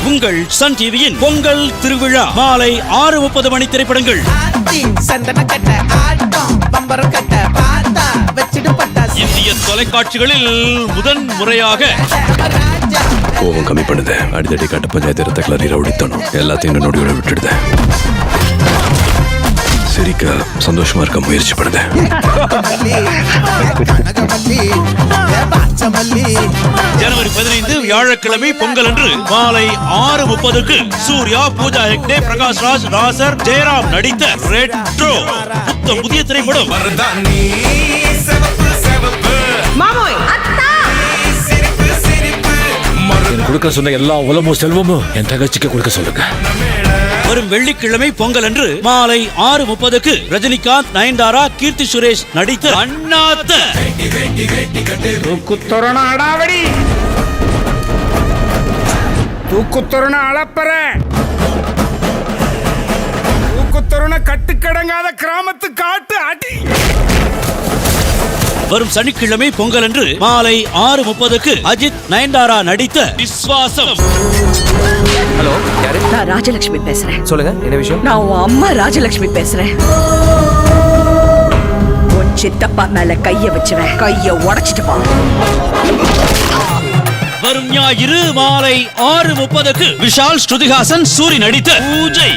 உங்கள் சன் டிவியின் பொங்கல் திருவிழா மாலை 6:30 மணி திரைப்படங்கள். இந்திய தொலைக்காட்சிகளில் முதன் முறையாக கோவம் கம்மி பண்ணுது. அடித்தடி காட்ட பஞ்சாயத்து ரத்த கிளறி ரவுடித்தனும் எல்லாத்தையும் நொடியோட விட்டுடுது. சிரிக்க சந்தோஷமா இருக்க முயற்சி பண்ணுது. ஜனவரி 15 வியாழக்கிழமை பொங்கல் அன்று மாலை 6:30க்கு சூர்யா, பூஜா ஹெக்டே, பிரகாஷ் ராஜ், ராசர், ஜெயராம் நடித்த ரெட்ரோ புதிய திரைப்படம். கொடுக்க சொன்ன எல்லா உலமும் செல்வமும் என் தகச்சிக்கு கொடுக்க சொல்லுங்க. வரும் வெள்ளிக்கிழமை பொங்கல் அன்று மாலை 6:30க்கு ரஜினிகாந்த், நயன்தாரா, கீர்த்தி சுரேஷ் நடித்த அண்ணாத்த தூக்குத்தொரண அடாவடி, தூக்குத்தொரண அளப்பற, தூக்குத்தொரண கட்டுக்கடங்காத கிராமத்து காட்டு அடி. வரும் சனிக்கிழமை பொங்கல் அன்று மாலை 6:30க்கு அஜித், நயன்தாரா நடித்த விஸ்வாசம். ஹலோ, யாரு? நான் ராஜலட்சுமி பேசுறேன். சொல்லுங்க, என்ன விஷயம்? நான் உன் அம்மா ராஜலட்சுமி பேசுறேன். உன் சித்தப்பா மேல கைய வச்சுவேன், கைய உடைச்சிட்டு போ. வரும் ஞாயிறு மாலை 6:30க்கு விஷால், ஸ்ருதிஹாசன், சூரி நடித்த பூஜை.